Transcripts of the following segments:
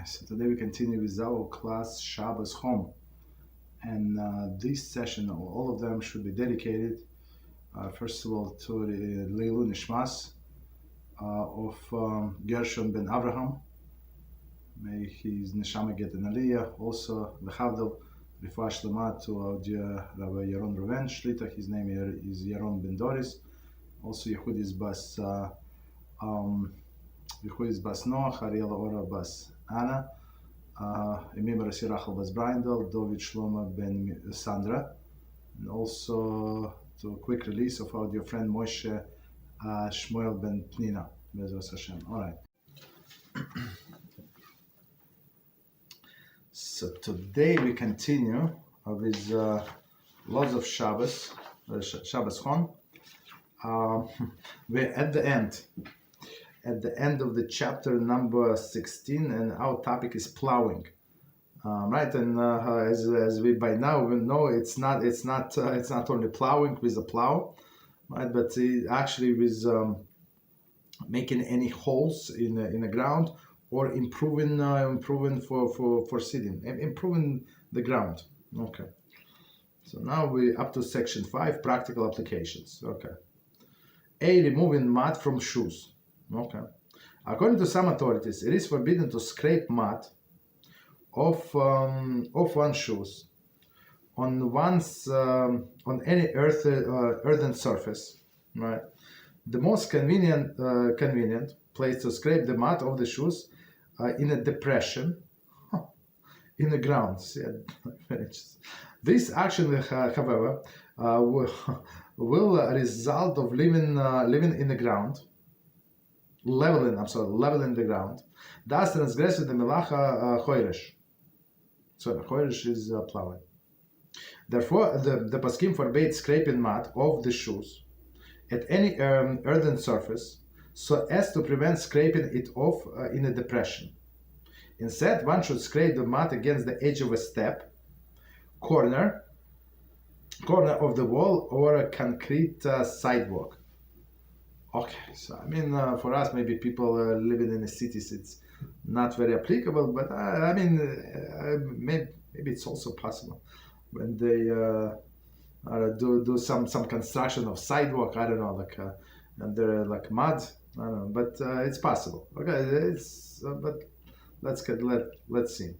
So today we continue with our class Shabbos Home, and this session, all of them should be dedicated, first of all, to the Leilu Nishmas of Gershon ben Avraham. May his neshama get an aliyah. Also, L'chavdel Rifah Shlema to our dear Rabbi Yaron Ruven Shlita. His name here is Yaron ben Doris. Also, Yehudis Bas Noach, Ariel Ora Bas Anna, Emima Rasi Rachel Bas Brindel, David Shlomo ben Sandra, and also to a quick release of our dear friend Moshe Shmuel ben Pnina. BeEzrat HaShem. All right. So today we continue with lots of Shabbos, Shabbos Home. We're at the end of the chapter number 16, and our topic is plowing, right? And as we by now we know, it's not only plowing with a plow, right? But actually with making any holes in the ground, or improving for seeding, improving the ground. Okay. So now we're up to section 5, practical applications. Okay. A, removing mud from shoes. Okay. According to some authorities, it is forbidden to scrape mud off one's shoes on any earthen surface. Right. The most convenient place to scrape the mud off the shoes in a depression in the ground. This action, however, will result of living in the ground. Leveling the ground, thus transgressing the Melachah choresh. So choresh is plowing. Therefore, the Paskim forbade scraping mud off the shoes at any earthen surface, so as to prevent scraping it off in a depression. Instead, one should scrape the mud against the edge of a step, corner of the wall, or a concrete sidewalk. Okay, so I mean, for us, maybe people living in the cities, it's not very applicable, but maybe it's also possible when they do some construction of sidewalk. I don't know, and they're like mud. I don't know, but it's possible. Okay, but let's see.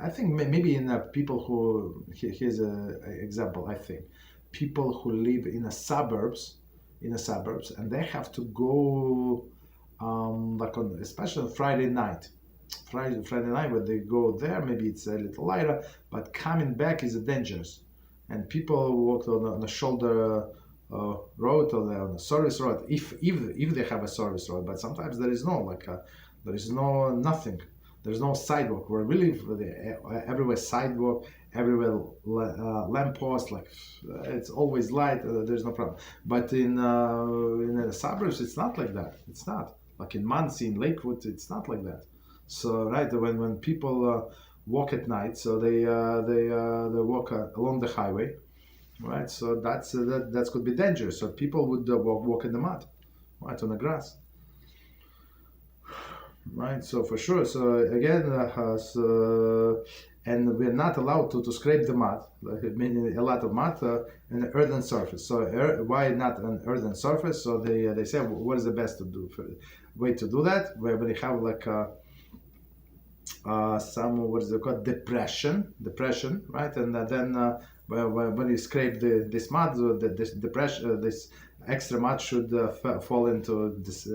I think maybe in people who here's an example. I think people who live in the suburbs, and they have to go especially on Friday night when they go there, maybe it's a little lighter, but coming back is dangerous, and people walk on a shoulder road, or on a service road, if they have a service road, but sometimes there is nothing. There's no sidewalk where we live. Everywhere sidewalk, everywhere lamppost. It's always light. There's no problem. But in the suburbs, it's not like that. It's not like in Muncie, in Lakewood. It's not like that. So right when people walk at night, so they walk along the highway, right? So that could be dangerous. So people would walk in the mud, right, on the grass. Right, so for sure. So again, and we're not allowed to scrape the mud, meaning a lot of mud, in an earthen surface. So why not an earthen surface? So they say, what is the best way to do that? Where they have some what is it called, depression, right? And then when you scrape this mud, this depression, this extra mud should fall into this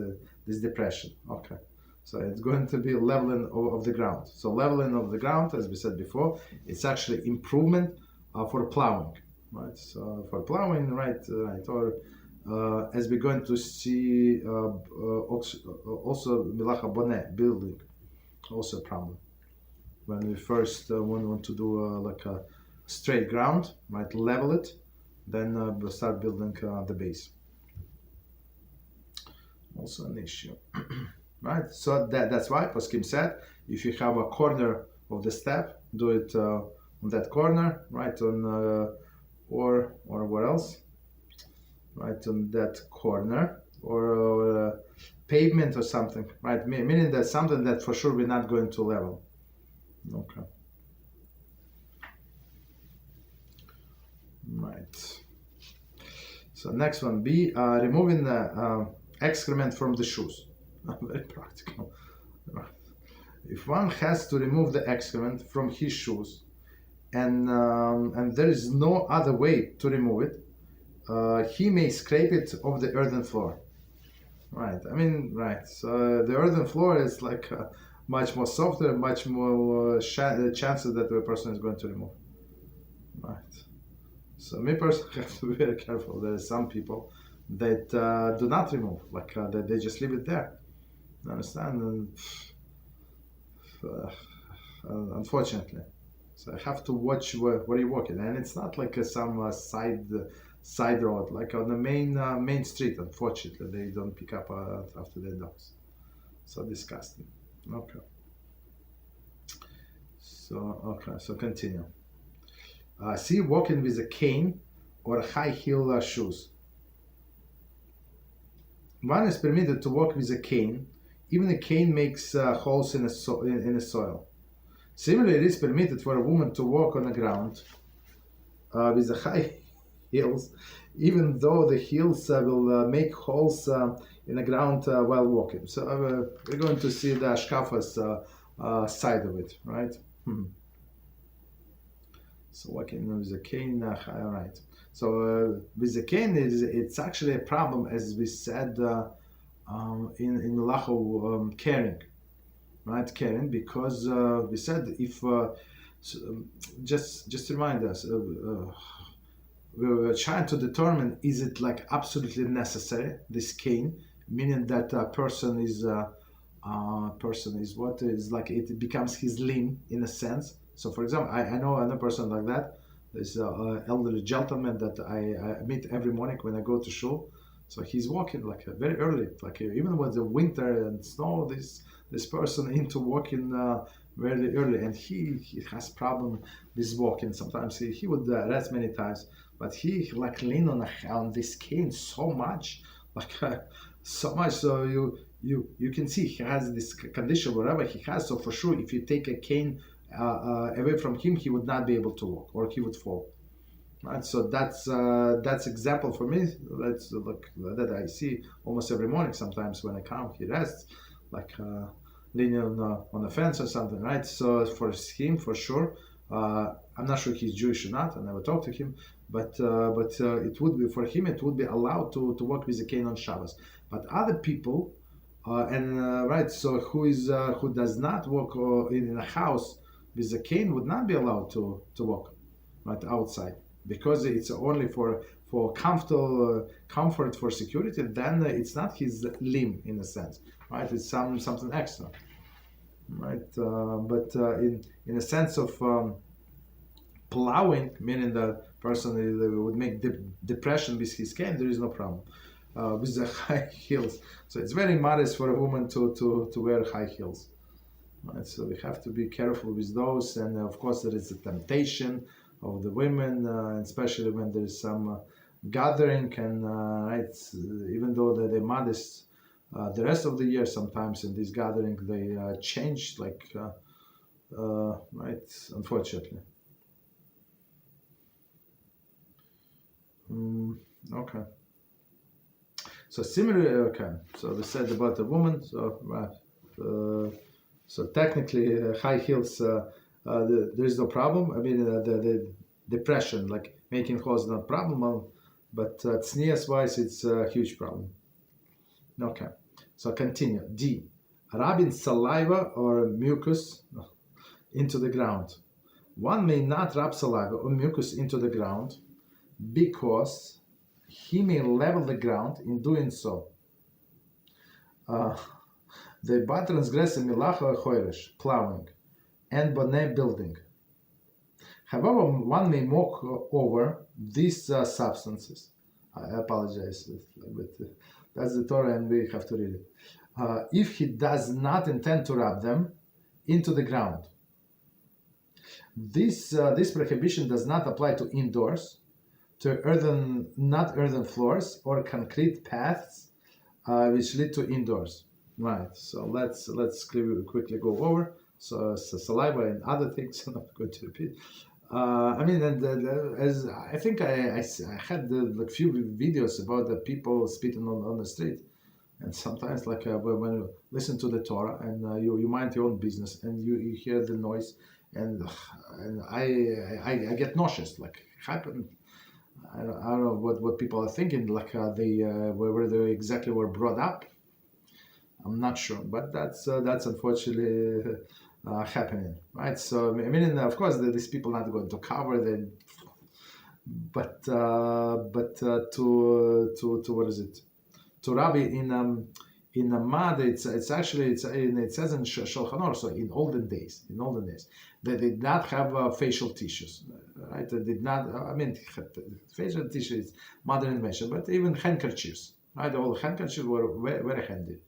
depression. Okay. So it's going to be leveling of the ground. So leveling of the ground, as we said before, it's actually improvement for plowing, right? So for plowing, right, or as we're going to see, also Melachah boneh, building, also a problem. When we first want to do a straight ground, right, level it, then we'll start building the base. Also an issue. Right, so that's why Poskim said, if you have a corner of the step, do it on that corner, right, on or where else, right, on that corner, or pavement or something, right? Meaning that something that for sure we're not going to level. Okay. Right. So next one, B, removing the excrement from the shoes. Very practical. If one has to remove the excrement from his shoes, and there is no other way to remove it, he may scrape it off the earthen floor. Right. I mean, right. So the earthen floor is like much more softer, much more chances that the person is going to remove. Right. So me personally have to be very careful. There are some people that do not remove, like they just leave it there. You understand? And, unfortunately, so I have to watch where you're walking, and it's not like some side road, like on the main street. Unfortunately, they don't pick up after their dogs. So disgusting. Okay. So continue. See, walking with a cane or high heel shoes. One is permitted to walk with a cane. Even a cane makes holes in the soil. Similarly, it is permitted for a woman to walk on the ground with the high heels, even though the heels will make holes in the ground while walking. So we're going to see the Hashkafa's side of it, right? So walking with a cane, all right. So with the cane, it's actually a problem, as we said in Melachah carrying, right? Carrying, because we said if just remind us, we were trying to determine, is it like absolutely necessary, this cane, meaning that a person is what is like it becomes his limb in a sense. So for example, I know another person like that. There's an elderly gentleman that I meet every morning when I go to shul. So he's walking like very early, like even with the winter and snow, this person into walking very early, and he has problem with walking. Sometimes he would rest many times, but he like lean on this cane so much, like so much. So you can see he has this condition wherever he has. So for sure, if you take a cane away from him, he would not be able to walk, or he would fall. Right, so that's example for me. That's like that I see almost every morning. Sometimes when I come, he rests, like leaning on the fence or something, right? So for him, for sure, I'm not sure he's Jewish or not. I never talked to him, but it would be for him. It would be allowed to walk with a cane on Shabbos. But other people, right, so who does not walk in a house with a cane would not be allowed to walk right outside, because it's only for comfort, for security. Then it's not his limb in a sense, right? It's something extra, right? But in a sense of plowing, meaning the person would make depression with his cane, there is no problem with the high heels. So it's very modest for a woman to wear high heels. Right, so we have to be careful with those, and of course there is a temptation of the women, especially when there is some gathering, and right, even though they're modest, the rest of the year sometimes in this gathering they change, like right, unfortunately. Okay. So similarly, okay. So we said about the woman. So right. So technically, high heels, there is no problem. I mean, the depression, like making holes, not a problem, but tznius wise, it's a huge problem. Okay, so continue. D, rubbing saliva or mucus into the ground. One may not rub saliva or mucus into the ground because he may level the ground in doing so. They by transgressing Melachah Choresh, plowing, and boneh, building. However, one may walk over these substances. I apologize, but that's the Torah and we have to read it. If he does not intend to rub them into the ground. This prohibition does not apply to indoors, to not earthen floors or concrete paths which lead to indoors. Right. So let's quickly go over. So, saliva and other things. I'm not going to repeat. I mean, and as I think I had like few videos about the people spitting on the street, and sometimes like when you listen to the Torah and you mind your own business and you hear the noise, and I get nauseous. Like happen. I don't know what people are thinking. Like they where they exactly were brought up. I'm not sure, but that's unfortunately happening, right? So I mean, of course, these people are not going to cover the, to what is it? To Rabbi in a mad, it's actually it says in Shulchan Aruch. So in olden days, they did not have facial tissues, right? They did not. I mean, facial tissue is modern invention, but even handkerchiefs, right? All handkerchiefs were very, very handy.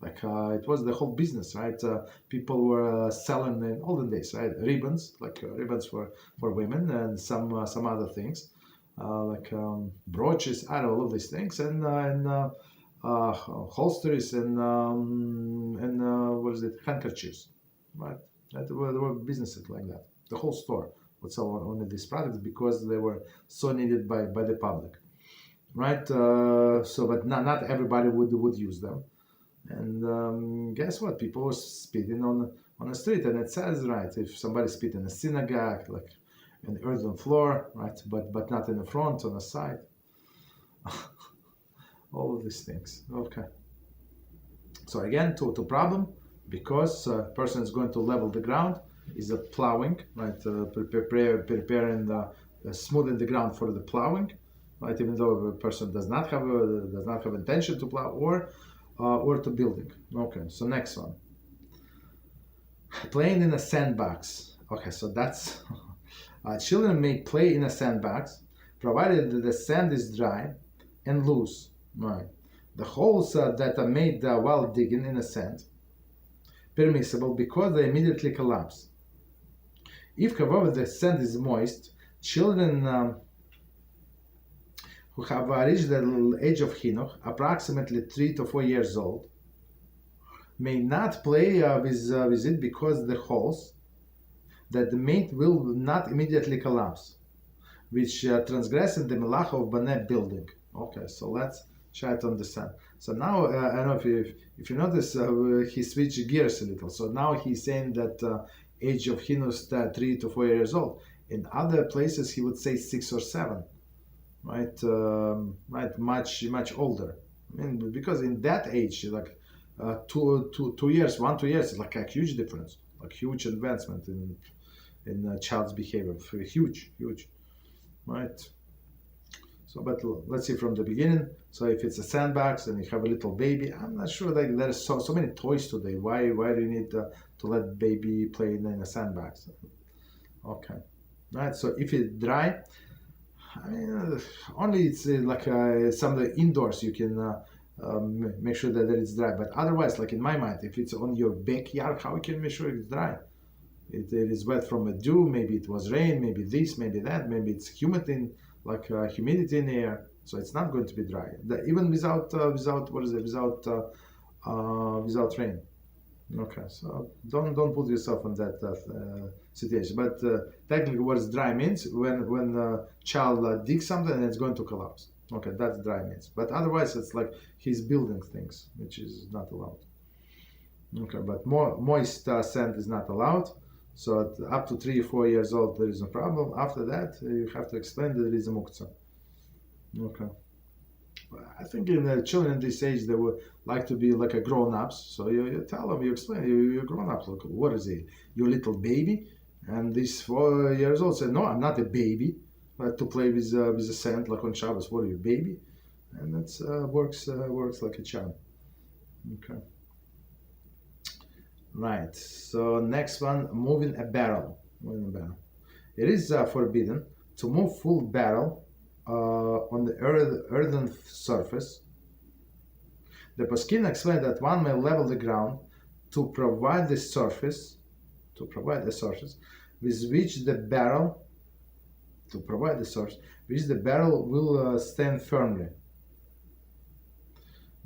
Like it was the whole business, right? People were selling in olden days, right? Ribbons, like ribbons for women, and some other things, like brooches, I don't know, all of these things, and holsters and what is it, handkerchiefs, right? There were businesses like that. The whole store would sell only these products because they were so needed by the public, right? So, but not everybody would use them. And guess what? People were spitting on the street, and it says, right, if somebody spit in a synagogue, like an earthen floor, right, but not in the front, on the side, all of these things. Okay. So again, to problem, because a person is going to level the ground, is a plowing, right, preparing smoothing the ground for the plowing, right, even though a person does not have intention to plow, or to building. Okay, so next one. Playing in a sandbox. Okay, so that's children may play in a sandbox provided that the sand is dry and loose. Right. The holes that are made while digging in the sand permissible because they immediately collapse. If, however, the sand is moist, children who have reached the age of chinuch, approximately 3 to 4 years old, may not play with it because the holes that the mate will not immediately collapse, which transgresses the Melachah of Baneh building. Okay, so let's try to understand. So now, I don't know if you notice, he switched gears a little. So now he's saying that age of chinuch 3 to 4 years old. In other places, he would say 6 or 7. Right, right, much older. I mean, because in that age, like 2 years, 1 2 years, is like a huge difference, like huge advancement in a child's behavior, huge, right? So, but let's see from the beginning. So, if it's a sandbox and you have a little baby, I'm not sure that there's so many toys today. Why do you need to let baby play in a sandbox? Okay, right. So, if it's dry. I mean, only it's like some of the indoors you can make sure that it's dry. But otherwise, like in my mind, if it's on your backyard, how can you make sure it's dry? It is wet from a dew. Maybe it was rain. Maybe this. Maybe that. Maybe it's humidity, like humidity in the air. So it's not going to be dry. Even without without rain. Okay, so don't put yourself in that situation. But technically, what is dry means when a child digs something and it's going to collapse. Okay, that's dry means. But otherwise, it's like he's building things, which is not allowed. Okay, but moist sand is not allowed. So up to 3 or 4 years old, there is no problem. After that, you have to explain that there is a muktzah. Okay. I think in the children this age, they would like to be like a grown-ups. So you tell them, you explain, you're grown-ups. Look, what is it? Your little baby? And this 4 years old said, no, I'm not a baby. But to play with the sand like on Shabbos, what are you, baby? And that works like a charm. Okay. Right. So next one, moving a barrel. It is forbidden to move full barrel on the earthen surface. The Poskin explained that one may level the ground to provide a surface with which the barrel will stand firmly.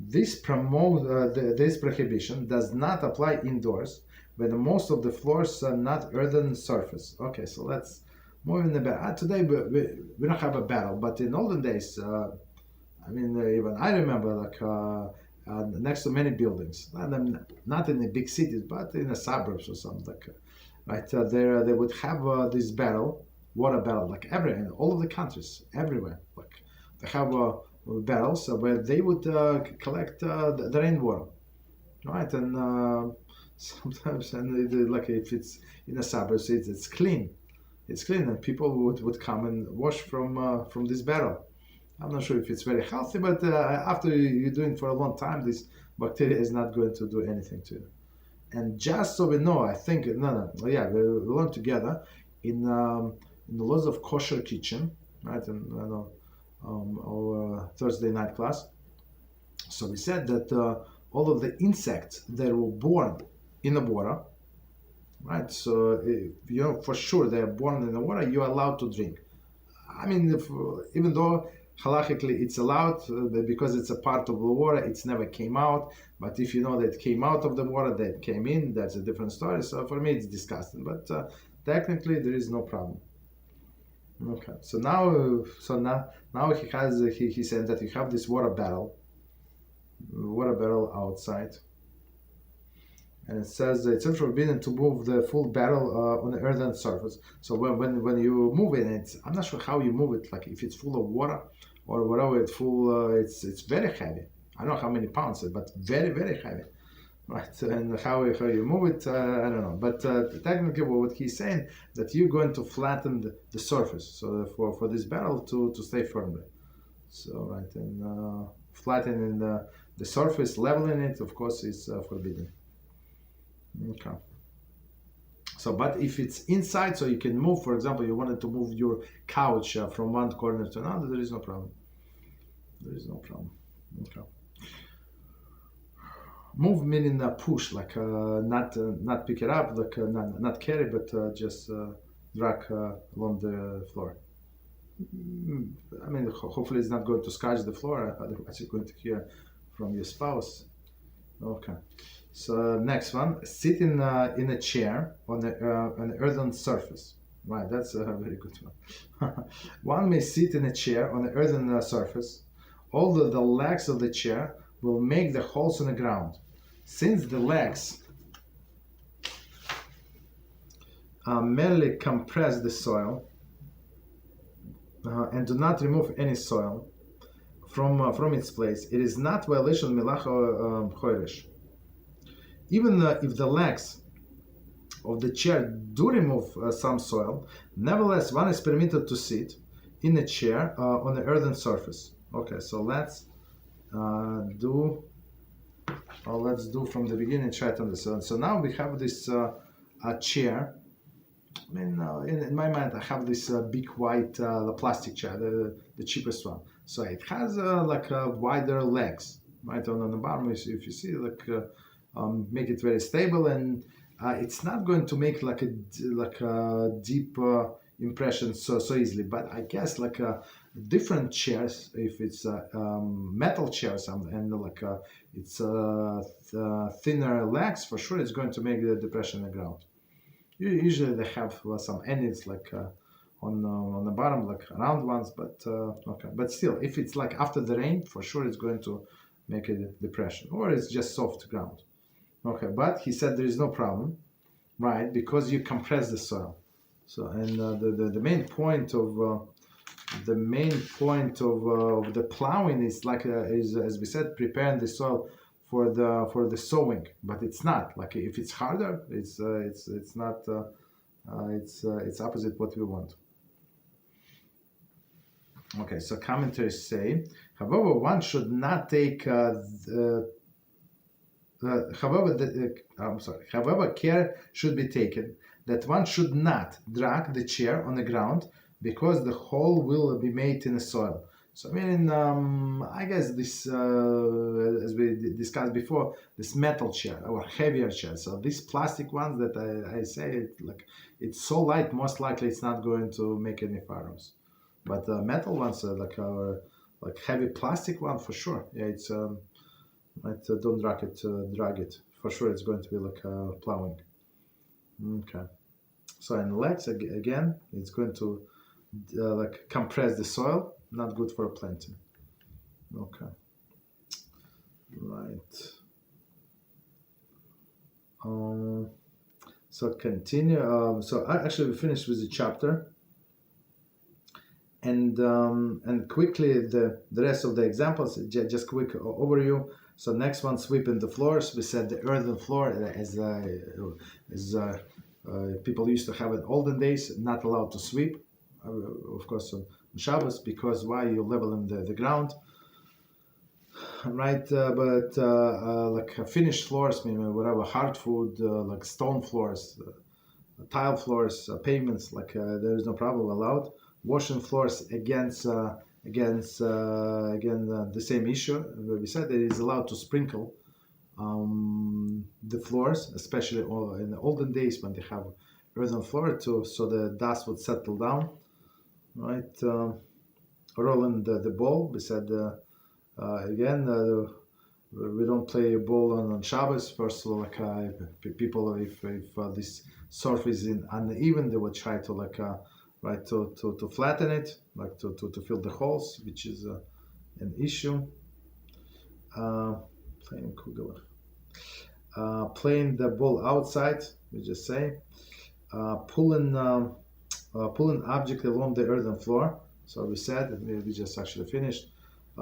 This prohibition does not apply indoors when most of the floors are not earthen surface. Okay, so let's move in the battle. Today we don't have a battle, but in olden days, even I remember next to many buildings, not in the big cities, but in the suburbs or something right there they would have this battle, water battle, like everywhere in all of the countries, everywhere. Like they have barrels where they would collect the rainwater, right? And sometimes, and like if it's in the suburbs, it's clean. It's clean, and people would come and wash from this barrel. I'm not sure if it's very healthy, but after you're doing it for a long time, this bacteria is not going to do anything to you. And just so we know, I think, yeah, we learned together in the laws of kosher kitchen, right? And our Thursday night class. So we said that all of the insects that were born in the water, right? So for sure they are born in the water. You are allowed to drink. I mean, even though halachically it's allowed because it's a part of the water, it's never came out. But if you know that it came out of the water, that it came in, that's a different story. So for me, it's disgusting. But technically, there is no problem. Okay. So now he has he said that you have this water barrel outside. And it says it's forbidden to move the full barrel on the earthen surface. So when you move it, I'm not sure how you move it. Like if it's full of water or whatever, it's full. It's very heavy. I don't know how many pounds, but very very heavy, right? And how you move it, I don't know. But technically, what he's saying that you're going to flatten the surface, so for this barrel to stay firmly. So right, and flattening the surface, leveling it, of course, is forbidden. Okay. So, but if it's inside, so you can move, for example, you wanted to move your couch from one corner to another, there is no problem. There is no problem. Okay. Move meaning push, like not pick it up, like not carry, but just drag along the floor. I mean, hopefully it's not going to scratch the floor, otherwise you're going to hear from your spouse. Okay. So next one, sit in a chair on an earthen surface. Right, that's a very good one. One may sit in a chair on an earthen surface, although the legs of the chair will make the holes in the ground. Since the legs merely compress the soil and do not remove any soil from its place, it is not violation of Melachah Choresh. Even if the legs of the chair do remove some soil, nevertheless, one is permitted to sit in a chair on the earthen surface. Okay, so let's do from the beginning. Try to understand. So now we have this chair. I mean, in my mind, I have this big white plastic chair, the cheapest one. So it has like wider legs, right on the bottom. If you see, like. Make it very stable, and it's not going to make like a deep impression so easily. But I guess like different chairs, if it's metal chairs and like it's thinner legs, for sure it's going to make the depression in the ground. Usually they have some ends like on the bottom, like round ones, but okay. But still, if it's like after the rain, for sure it's going to make a depression, or it's just soft ground. Okay, but he said there is no problem, right? Because you compress the soil. So, and the main point of the plowing is like is, as we said, preparing the soil for the sowing. But it's not like if it's harder, it's not. It's opposite what we want. Okay, so commentators say, however, one should not take. However, care should be taken that one should not drag the chair on the ground because the hole will be made in the soil. So I mean, I guess this, as we discussed before, this metal chair or heavier chair. So these plastic ones that I say, it's so light, most likely it's not going to make any furrows. But metal ones, like heavy plastic one, for sure. Yeah, right? Don't drag it. For sure, it's going to be like plowing. Okay. So in legs again, it's going to like compress the soil, not good for planting. Okay. Right. So continue. So actually we finished with the chapter, and quickly the rest of the examples. Just quick overview. So next one, sweeping the floors. We said the earthen floor as people used to have in olden days, not allowed to sweep, of course on Shabbos, because why? You leveling the ground. Right, but like finished floors, maybe whatever, hardwood, like stone floors, tile floors, pavements, like there is no problem allowed. Washing floors again, the same issue. We said it is allowed to sprinkle the floors, especially in the olden days when they have earthen floor, so the dust would settle down. Right, rolling the ball. We said. Again, we don't play ball on Shabbos. First, like people, if this surface is uneven, they would try to like right to flatten it, like to fill the holes, which is an issue. Playing kugel. Playing the ball outside, we just say. Pulling object along the earthen floor. So we said we just actually finished.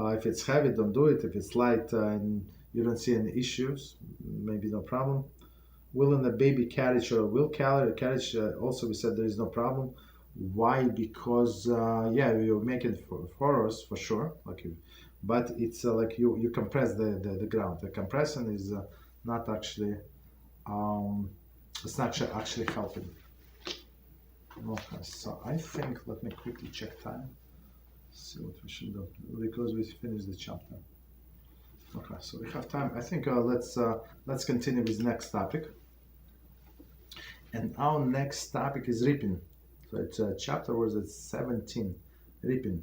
If it's heavy, don't do it. If it's light and you don't see any issues, maybe no problem. Wheeling a baby carriage or wheel carriage, also we said there is no problem. Why? Because yeah, you're making it for us for sure, but it's like you compress the ground. The compression is not actually it's not actually helping. Okay, so I think let me quickly check time. See what we should do because we finished the chapter. Okay, so we have time. I think let's continue with the next topic. And our next topic is reaping. So it's chapter was at 17, reaping.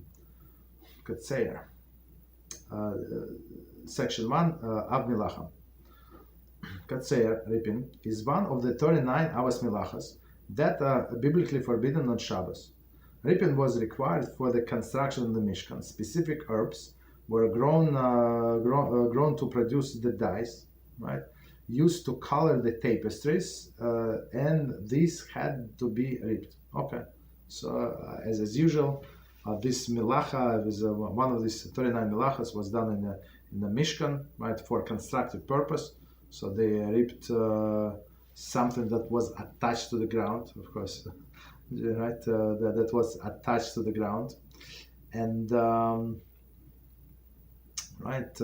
Katseir. Section 1 of Melachah. Katseir, reaping, is one of the 39 Avos Melachas that are biblically forbidden on Shabbos. Reaping was required for the construction of the Mishkan. Specific herbs were grown to produce the dyes, right? Used to color the tapestries, and these had to be reaped. Okay, so as usual, this melacha was one of these 39 melachas was done in the Mishkan, right, for constructive purpose. So they reaped something that was attached to the ground, of course. Right, that was attached to the ground, and right,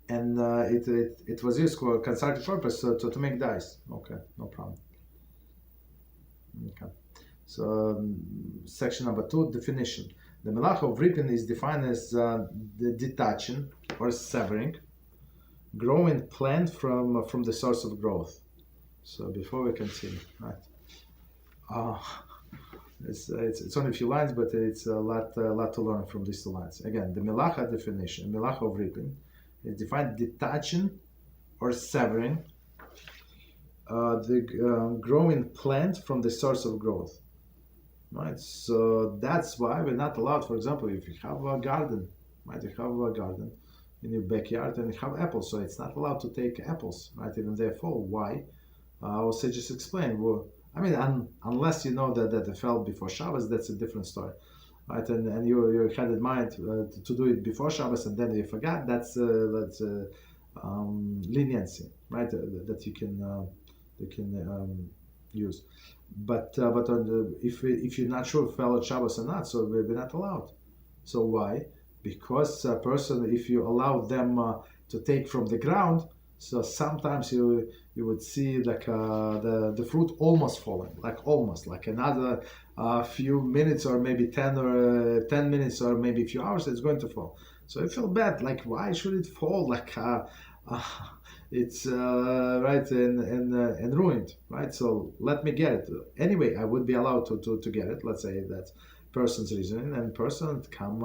and it was used for constructive purpose to make dyes. Okay, no problem. Okay, so section number 2, definition. The Melachah of Reaping is defined as the detaching or severing growing plant from the source of growth. So before we continue, right. It's only a few lines, but it's a lot to learn from these 2 lines. Again, the Melachah definition, Melachah of Reaping, is defined detaching or severing the growing plant from the source of growth. Right, so that's why we're not allowed. For example, if you have a garden, right, you have a garden in your backyard and you have apples, so it's not allowed to take apples, right, even they fall. Why? I will say just explain. Well, I mean, unless you know that it fell before Shabbos, that's a different story, right? And you had in mind to do it before Shabbos, and then you forgot. That's leniency, right? That you can use. But if you're not sure if it fell on Shabbos or not, so we're not allowed. So why? Because a person, if you allow them to take from the ground, so sometimes you would see like the fruit almost falling, like another few minutes or maybe 10 minutes or maybe a few hours, it's going to fall. So I feel bad, like why should it fall? Like it's right and ruined, right? So let me get it anyway. I would be allowed to get it. Let's say that person's reasoning and person come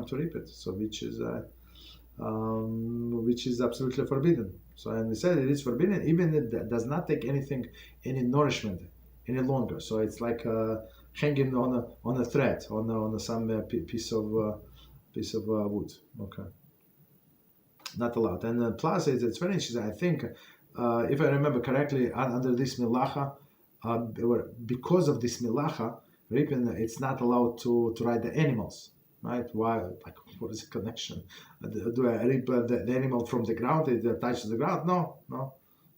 to reap it. So which is which is absolutely forbidden. So, and we said it is forbidden, even it does not take any nourishment any longer. So it's like hanging on a thread, on some piece of wood. Okay, not allowed. And plus, it's very interesting. I think, if I remember correctly, under this Melachah, because of this Melachah, Reaping, it's not allowed to ride the animals, right? Why? Like, what is the connection? Do I reap the animal from the ground? It touches the ground? No,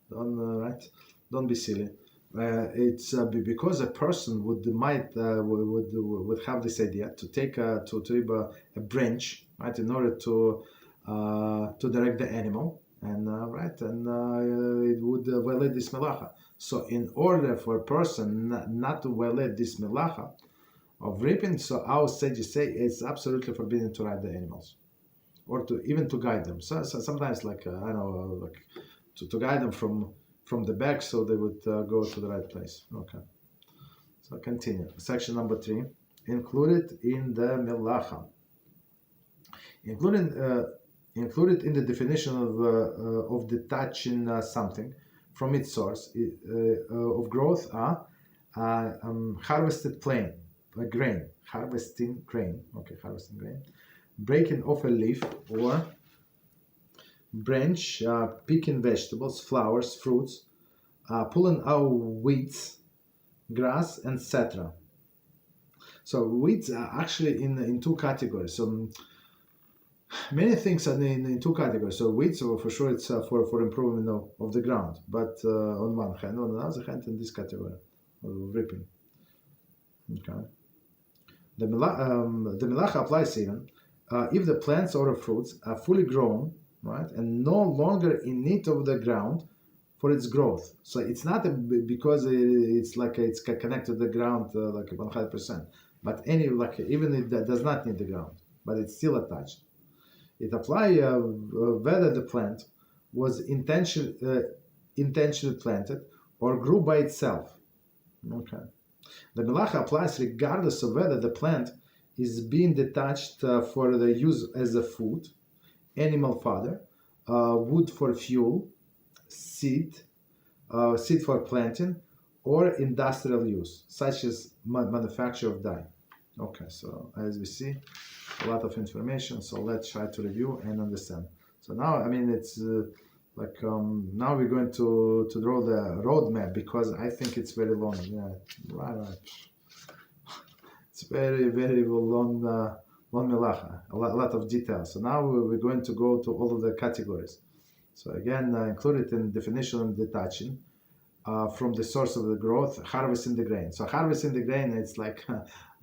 don't right? Don't be silly. It's because a person would have this idea to take to reap a branch, right, in order to direct the animal, and it would violate this melacha. So, in order for a person not to violate this melacha of reaping, so our sages say it's absolutely forbidden to ride the animals, or to even to guide them. So sometimes, like I don't know, like to guide them from the back, so they would go to the right place. Okay. So continue. Section number 3, included in the melacha. Included in the definition of detaching something from its source of growth are harvested grain, harvesting grain, breaking off a leaf or branch, picking vegetables, flowers, fruits, pulling out weeds, grass, etc. So weeds are actually in two categories. So many things are in two categories. So weeds, for sure, it's for improvement of the ground. But on one hand, on the other hand, in this category of reaping. Okay. The Melachah applies even if the plants or the fruits are fully grown, right, and no longer in need of the ground for its growth. So it's not because it's like it's connected to the ground like 100%, but even it does not need the ground, but it's still attached. It applies whether the plant was intentionally planted or grew by itself. Okay. The Melachah applies regardless of whether the plant is being detached for the use as a food, animal fodder, wood for fuel, seed for planting, or industrial use, such as manufacture of dye. Okay, so as we see, a lot of information, so let's try to review and understand. So now, I mean, it's now we're going to draw the roadmap, because I think it's very long. Yeah, right. It's very long melacha, a lot of details. So now we're going to go to all of the categories. So again, included in definition and detaching from the source of the growth, harvesting the grain. So harvesting the grain, it's like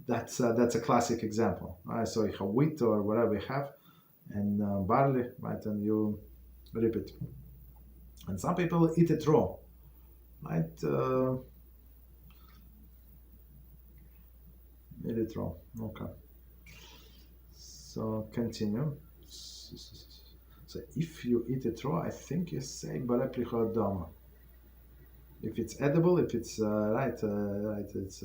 that's a classic example. Right? So you have wheat or whatever you have, and barley, right, and you reap it. And some people eat it raw, right? Eat it raw. Okay. So continue. So if you eat it raw, I think you say barapricha dama. If it's edible, if it's it's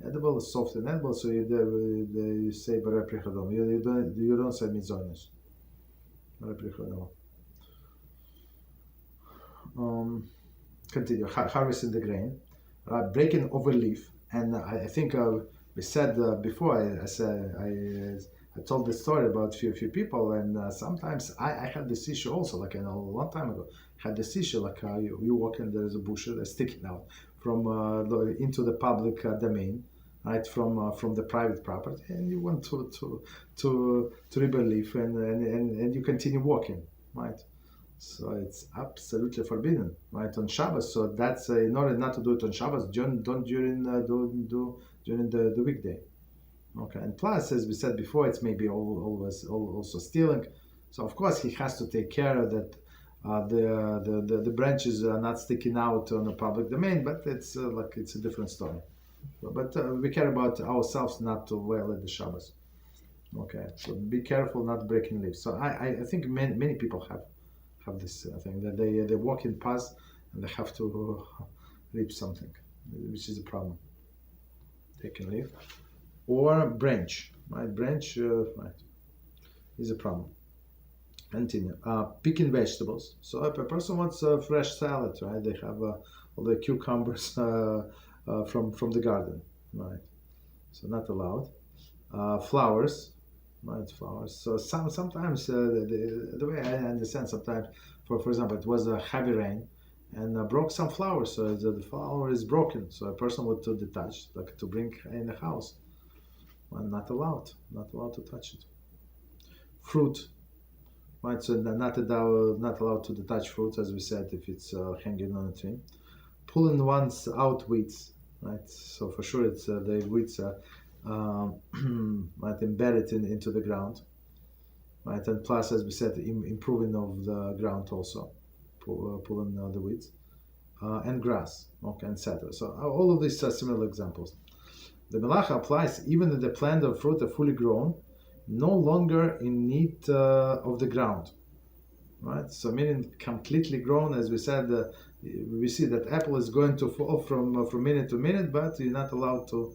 edible, soft and edible, so you say barapricha dama. You don't say mizonis. Barapricha dama. Continue. Harvesting the grain, breaking over leaf, and I think we said before. I told this story about few people, and sometimes I had this issue also, like a long time ago. Had this issue, like you walk and there's a bush that's sticking out from into the public domain, right, from the private property, and you want to rip a leaf, and you continue walking, right. So it's absolutely forbidden, right, on Shabbos. So that's in order not to do it on Shabbos, don't during during the weekday. Okay, and plus, as we said before, it's maybe always also stealing. So of course he has to take care of that the branches are not sticking out on the public domain, but it's it's a different story. But we care about ourselves not to violate the Shabbos. Okay, so be careful not breaking leaves. So I think many people have this thing that they walk in past and they have to reap something, which is a problem. Taking leaf or branch, right? Branch, right, is a problem. Continue. Picking vegetables. So if a person wants a fresh salad, right? They have all the cucumbers from the garden, right? So not allowed. Flowers, right? Flowers. So sometimes the way I understand, sometimes for example, it was a heavy rain and broke some flowers, so the flower is broken. So a person would to detach, like to bring in the house. Well, not allowed to touch it. Fruit, right? So not allowed to detach fruits, as we said, if it's hanging on a tree. Pulling one's out weeds, right? So for sure, it's the weeds are right, embedded into the ground, right? And plus, as we said, improving of the ground also, pulling the weeds and grass, okay, etc. So all of these are similar examples. The Melachah applies even if the plant or fruit are fully grown, no longer in need of the ground, right? So meaning completely grown, as we said, we see that apple is going to fall from minute to minute, but you're not allowed to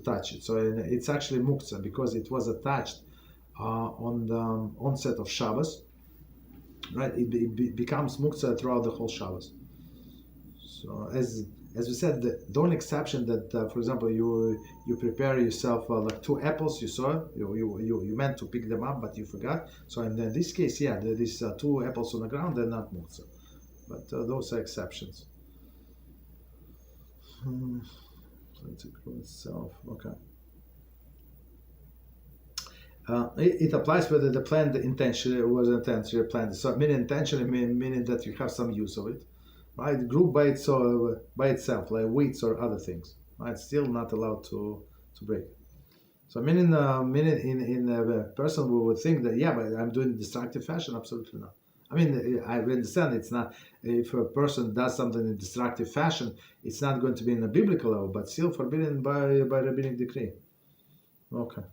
touch it. So it's actually muktzah because it was attached on the onset of Shabbos, right? It becomes muktzah throughout the whole Shabbos. So as we said, the only exception that, for example, you prepare yourself like two apples, you saw, you meant to pick them up, but you forgot. So in this case, yeah, there is two apples on the ground, they're not muktzah. But those are exceptions. Let's include itself. Okay. It applies whether the plant intentionally was intentionally planted. So meaning intentionally meaning that you have some use of it, right? Group by itself, like weeds or other things, right? Still not allowed to break. So meaning in a person who would think that, yeah, but I'm doing destructive fashion. Absolutely not. I mean, I understand it's not, if a person does something in destructive fashion, it's not going to be in a biblical level, but still forbidden by rabbinic decree. Okay.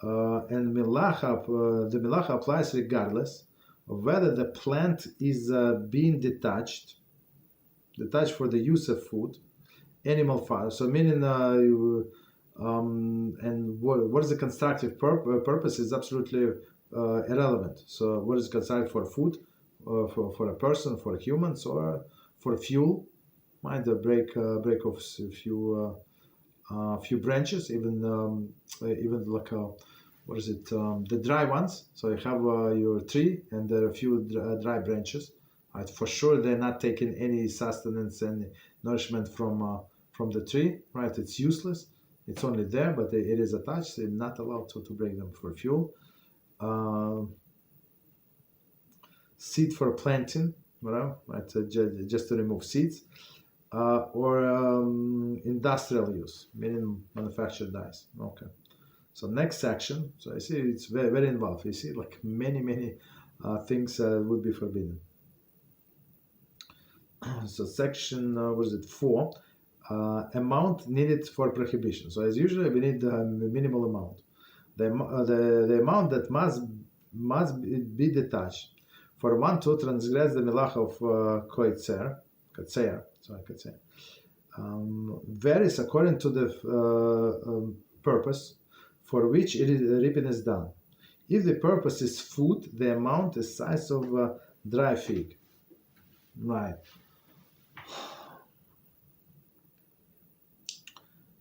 And the Melachah applies regardless of whether the plant is being detached for the use of food, animal fodder. So meaning, and what is the constructive purpose is absolutely irrelevant. So what is constructed for food, for a person, for humans, or for fuel? Might break off a few branches, even like what is it? The dry ones. So you have your tree, and there are a few dry branches. Right? For sure, they're not taking any sustenance and nourishment from the tree. Right? It's useless. It's only there, but it is attached. They're not allowed to break them for fuel. Seed for planting, right? Just to remove seeds. Or industrial use, meaning manufactured dyes. Okay. So next section. So I see it's very, very involved. You see, like many things would be forbidden. So section, what is it? 4. Amount needed for prohibition. So as usual, we need the minimal amount. The amount that must be detached for one to transgress the Melachah of Kotzer, varies according to the purpose for which reaping is done. If the purpose is food, the amount is size of dry fig. Right.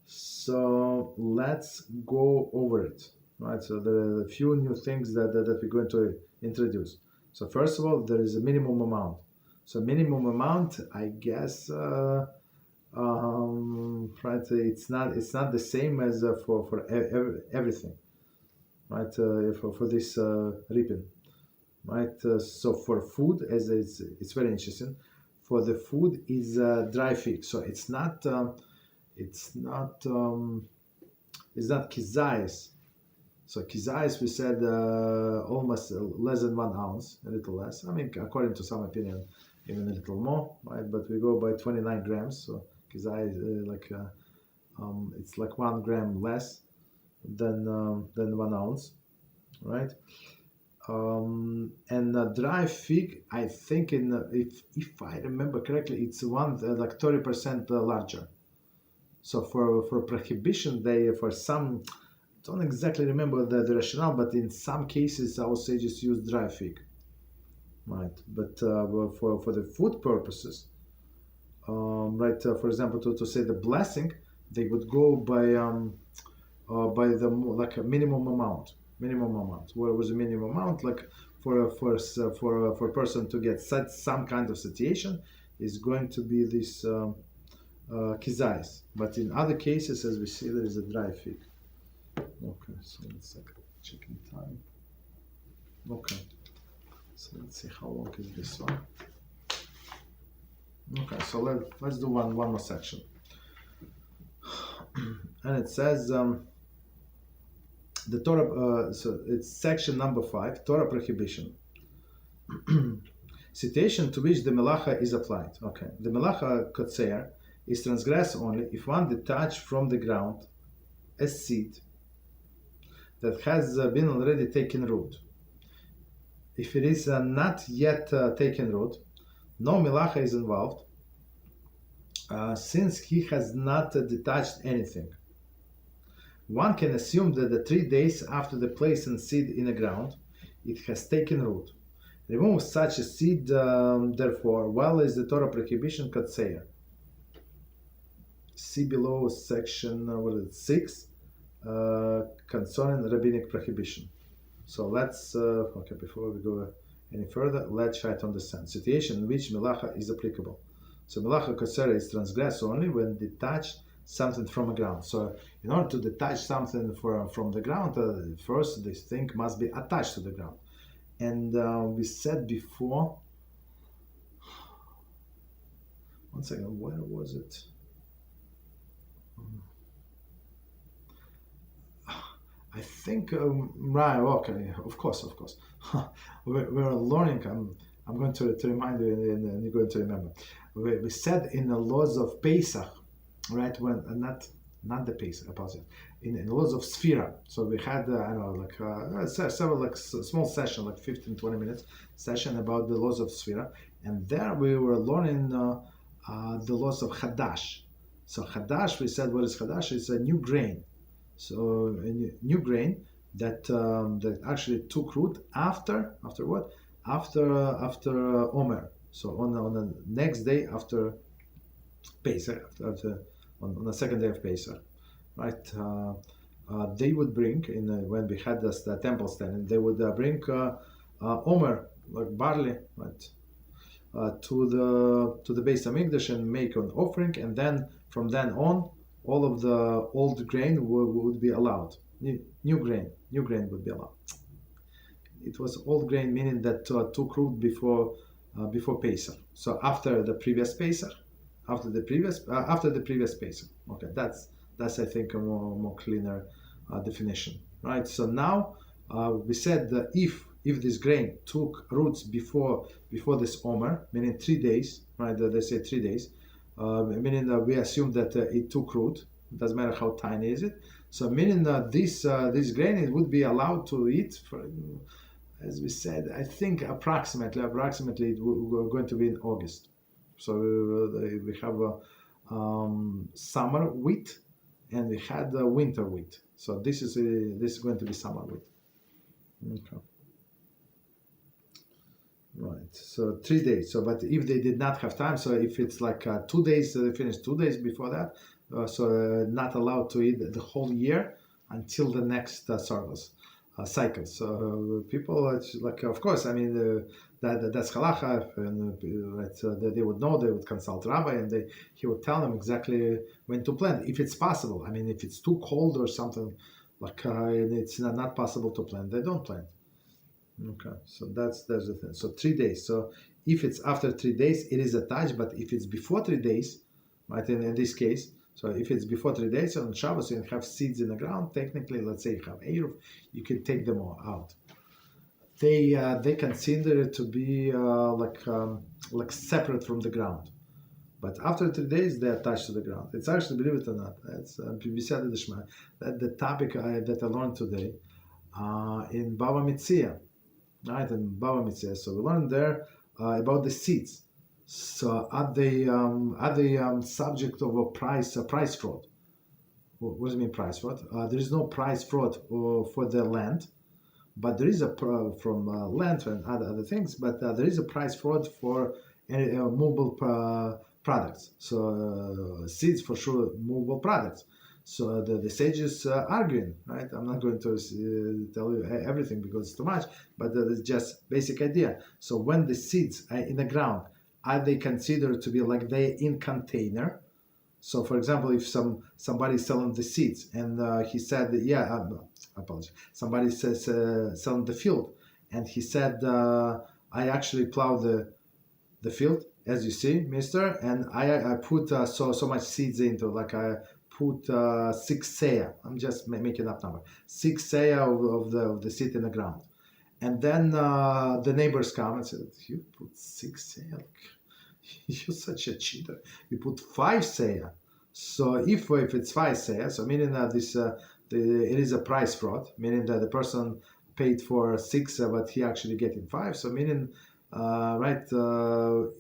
So let's go over it. Right. So there are a few new things that we're going to introduce. So first of all, there is a minimum amount. So minimum amount, I guess, right? It's not the same as for everything, right? For this reaping, right? So for food, as it's very interesting. For the food is dry fig, so it's not kizayis. So kizayis, we said almost less than 1 ounce, a little less. I mean, according to some opinion, even a little more, right? But we go by 29 grams. So kizayis it's like 1 gram less than 1 ounce, right? And dry fig, I think if I remember correctly, it's like 30% larger. So for prohibition, they for some don't exactly remember the rationale, but in some cases our sages use dry fig, right? But for the food purposes, right? For example, to say the blessing, they would go by the like a minimum amount. Minimum amount. What was the minimum amount? Like for a person to get some kind of satiation is going to be this kizais. But in other cases, as we see, there is a dry fig. Okay, so let's check in time. Okay, so let's see how long is this one. Okay, so let's do one more section. And it says the Torah, so it's section number 5, Torah Prohibition. Situation to which the Melachah is applied. Okay, the Melachah Kotzer is transgressed only if one detached from the ground a seed that has been already taken root. If it is not yet taken root, no Melachah is involved, since he has not detached anything. One can assume that the 3 days after the placing seed in the ground, it has taken root. Remove such a seed, therefore, well as the Torah prohibition Katseya. See below section 6 concerning rabbinic prohibition. So let's, okay, before we go any further, let's try to understand. Situation in which Melachah is applicable. So Melachah Katseya is transgressed only when detached something from the ground. So in order to detach something from the ground, first this thing must be attached to the ground. And we said before, one second, where was it? I think, right, okay, of course. we're learning, I'm going to remind you and you're going to remember. We said in the laws of Pesach, right, when, not the Pesach, apologize, in the laws of Sphira. So we had, I don't know, like several, like small session, like 15-20 minutes session about the laws of Sphira. And there we were learning the laws of Hadash. So Hadash, we said, what is Hadash? It's a new grain. So a new grain that that actually took root after what? After Omer. So on the next day after Pesach, on the second day of Pesach, right? They would bring when we had the temple standing, they would bring Omer, like barley, right? To the Beis Hamikdash and make an offering, and then from then on, all of the old grain would be allowed. New grain would be allowed. It was old grain, meaning that took root before Pesach. So after the previous Pesach, after the previous Pesach. Okay, that's I think a more cleaner definition, right? So now we said that if this grain took roots before this Omer, meaning 3 days, right? They say 3 days, meaning that we assume that it took root. It doesn't matter how tiny is it. So meaning that this grain, it would be allowed to eat for, as we said, I think approximately we're going to be in August. So we have summer wheat and we had winter wheat. So this is going to be summer wheat. Okay. Right. So 3 days. So, but if they did not have time, so if it's like 2 days, they finished 2 days before that, so not allowed to eat the whole year until the next service cycle. So people, like, of course, I mean, that's halacha, and right, so they would know. They would consult Rabbi, and he would tell them exactly when to plant, if it's possible. I mean, if it's too cold or something, like it's not possible to plant, they don't plant. Okay, so that's the thing. So 3 days. So if it's after 3 days, it is attached. But if it's before 3 days, right? In this case, so if it's before 3 days on Shabbos, you have seeds in the ground. Technically, let's say you have Eruv, you can take them all out. They consider it to be like separate from the ground. But after 3 days, they're attached to the ground. It's actually, believe it or not, it's that the topic that I learned today in Bava Metzia. Right, and Bava Mitzvah. So we learned there about the seeds. So are they subject of a price fraud? what does it mean price fraud? There is no price fraud for the land, but there is a from land and other things. But there is a price fraud for movable products. So seeds for sure, movable products. So the sages arguing, right? I'm not going to tell you everything because it's too much, but it's just basic idea. So when the seeds are in the ground, are they considered to be like they in container? So, for example, if somebody selling the seeds and he said, yeah, apologize. Somebody says selling the field, and he said, I actually plow the field, as you see, Mister, and I put so much seeds into, like I put 6 seah. I'm just making up number. 6 seah of the seed in the ground, and then the neighbors come and said, you put 6 seah. You're such a cheater. You put 5 seah. So if it's 5 seah, so meaning that it is a price fraud, meaning that the person paid for 6, but he actually getting 5. So meaning,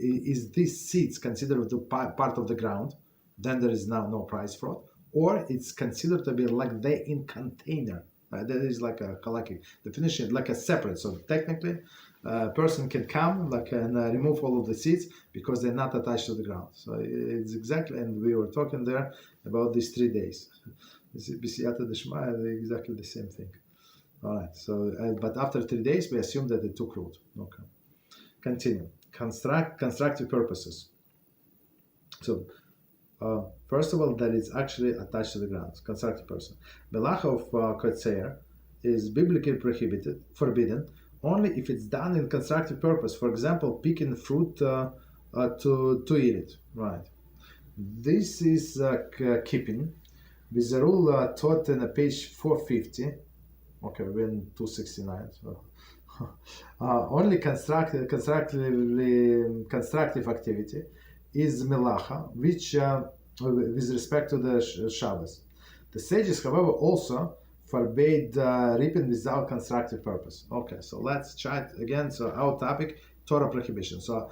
is this seeds considered to part of the ground? Then there is now no price fraud, or it's considered to be like they in container. That is like a collective definition, like a separate. So technically, a person can come and remove all of the seeds because they're not attached to the ground. So it's exactly, and we were talking there about these 3 days. Exactly the same thing. All right. So, but after 3 days, we assume that it took root. Okay. Continue. Constructive purposes. So, first of all, that is actually attached to the ground. Constructive person. Melachah of is biblically forbidden, only if it's done in constructive purpose. For example, picking fruit to eat it. Right. This is keeping with the rule taught in page 450. Okay, we're in 269. So. Only constructive activity is Melachah, which with respect to the Shabbos. The sages, however, also forbade reaping without constructive purpose. Okay, so let's try it again. So our topic, Torah prohibition. So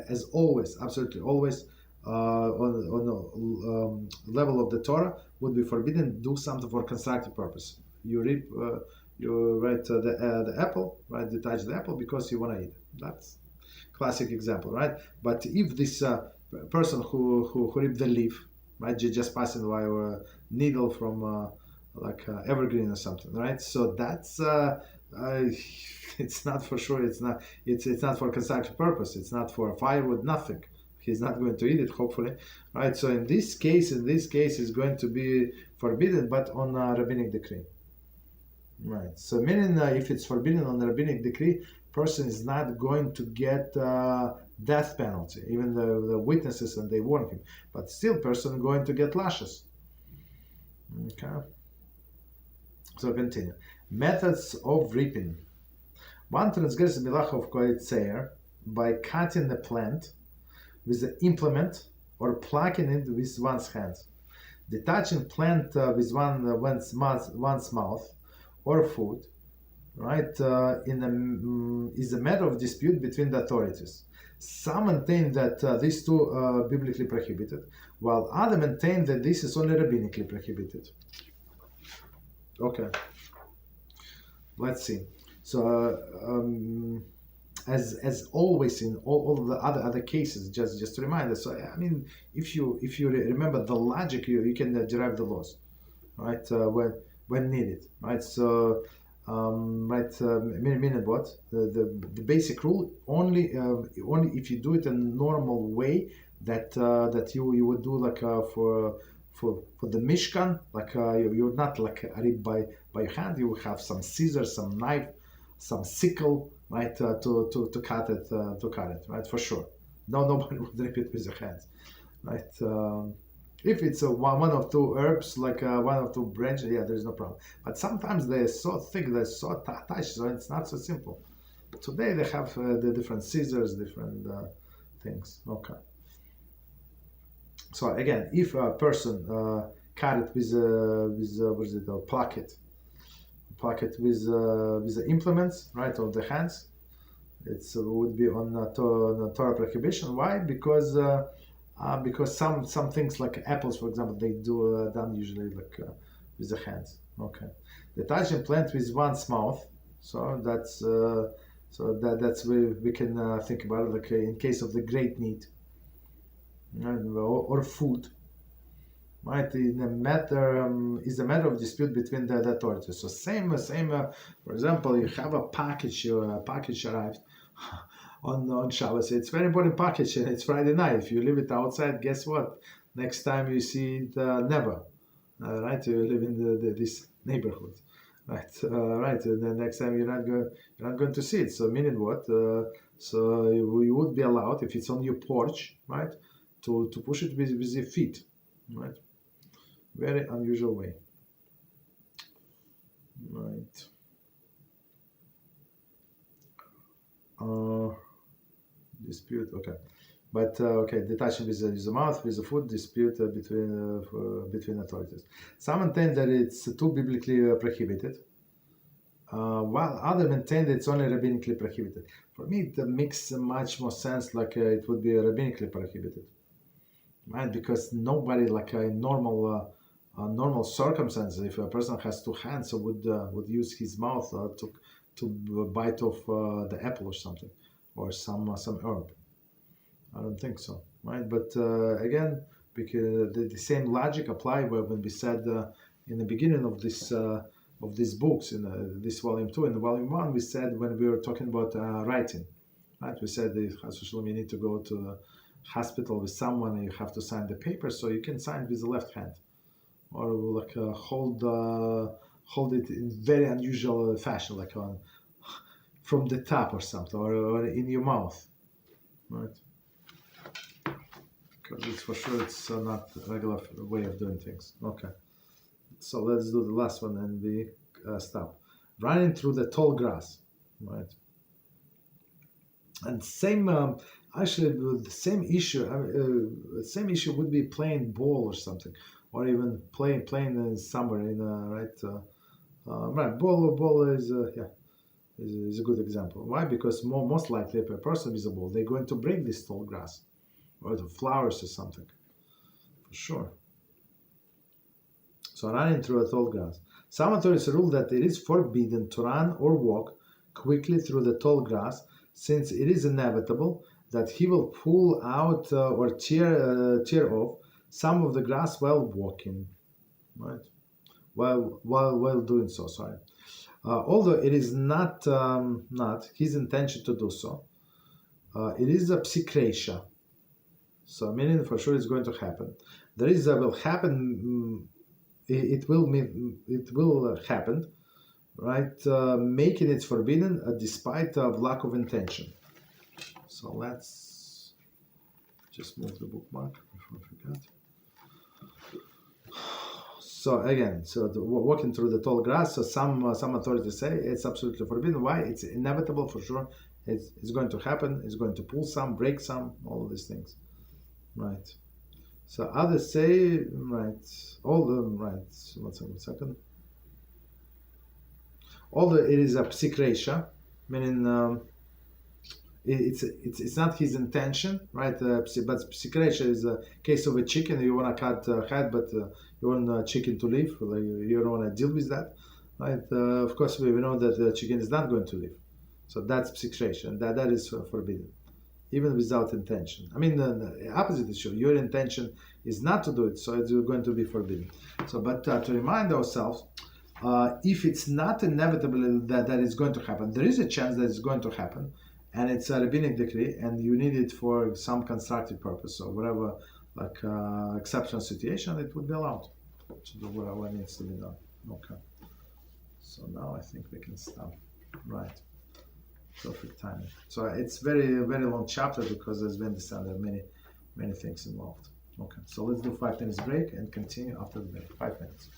as always, absolutely always, on the level of the Torah would be forbidden to do something for constructive purpose. You reap, you the apple, right? You touch the apple because you want to eat it. That's classic example, right? But if this person who reaped the leaf, right, just passing by a needle from evergreen or something, right? So that's it's not for sure. It's not for constructive purpose. It's not for firewood. Nothing. He's not going to eat it, hopefully, right? So in this case, it's going to be forbidden, but on a rabbinic decree, right? So meaning if it's forbidden on the rabbinic decree, person is not going to get death penalty, even the witnesses and they warn him, but still person going to get lashes. Okay. So continue. Methods of reaping. One transgresses Melachah of Kohetzer by cutting the plant with the implement or plucking it with one's hands. Detaching plant with one's mouth or foot, right, is a matter of dispute between the authorities. Some maintain that these two are biblically prohibited, while others maintain that this is only rabbinically prohibited. Okay, let's see. So, as always in all the other cases, just to remind us. So, I mean, if you remember the logic, you can derive the laws, right? When needed, right? So, meaning what? The basic rule only if you do it in a normal way that you would do for the Mishkan, you're not read by your hand. You will have some scissors, some knife, some sickle, right, to cut it, right, for sure. Nobody would rip it with their hands, right? If it's one of two herbs, one of two branches, yeah, there's no problem. But sometimes they're so thick, they're so attached, so it's not so simple. Today they have the different scissors, different things. Okay. So again, if a person cut it with pluck it with the implements, right, of the hands, it would be on Torah prohibition. Why? Because because some things like apples, for example, they do done usually like with the hands. Okay, the touching plant with one's mouth. So that's we can think about it like in case of the great need, or food. Right, in a matter is a matter of dispute between the authorities. So same. For example, you have a package arrived on Shabbos. It's very important package, and it's Friday night. If you leave it outside, guess what? Next time you see it, never. Right? You live in this neighborhood, right? Right. And the next time you're not going to see it. So meaning what? So you would be allowed if it's on your porch, right? To push it with your feet, right? Very unusual way. Right. Dispute. Okay. But okay, detaching with the mouth, with the food, dispute between authorities. Some maintain that it's too biblically prohibited, while others maintain that it's only rabbinically prohibited. For me, it makes much more sense like it would be rabbinically prohibited, right? Because nobody like a normal circumstances, if a person has two hands, so would use his mouth to bite off the apple or something, or some herb. I don't think so, right? But again, because the same logic apply when we said in the beginning of these books in this volume 2 and the volume 1, we said when we were talking about writing, right? We said that you need to go to the hospital with someone and you have to sign the paper, so you can sign with the left hand, or like hold it in very unusual fashion, like on from the top or something, or in your mouth, right? Because it's for sure it's not a regular way of doing things. Okay, so let's do the last one and we stop. Running through the tall grass, right? And same, actually, the same issue. Same issue would be playing ball or something, or even playing somewhere in right. Right, ball is is a good example. Why? Because most likely, if a person is a ball, they're going to break this tall grass, or the flowers or something, for sure. So running through a tall grass. Some authorities rule that it is forbidden to run or walk quickly through the tall grass, since it is inevitable that he will pull out or tear off some of the grass while walking, right? While doing so, sorry. Although it is not his intention to do so, it is a psikresha. So meaning for sure it's going to happen. There is a will happen. It will happen, right? Making it forbidden despite of lack of intention. So let's just move the bookmark before I forget. So again, walking through the tall grass. So some authorities say it's absolutely forbidden. Why? It's inevitable for sure. It's going to happen. It's going to pull some, break some, all of these things, right? So others say, right, all the right. One second. Although it is a psikresha, meaning it's not his intention, right? But psikresha is a case of a chicken. You want to cut head, but you want a chicken to live. Like, you don't want to deal with that, right? Of course, we know that the chicken is not going to live, so that's psikresha, and that is forbidden, even without intention. I mean, the opposite is true. Your intention is not to do it, so it's going to be forbidden. So, but to remind ourselves, if it's not inevitable that it's going to happen, there is a chance that it's going to happen, and it's a rabbinic decree, and you need it for some constructive purpose or whatever, like exceptional situation, it would be allowed to do whatever needs to be done. Okay. So now I think we can stop. Right. Perfect timing. So it's very long chapter because there's been this under many things involved. Okay. So let's do 5 minutes break and continue after the break. 5 minutes.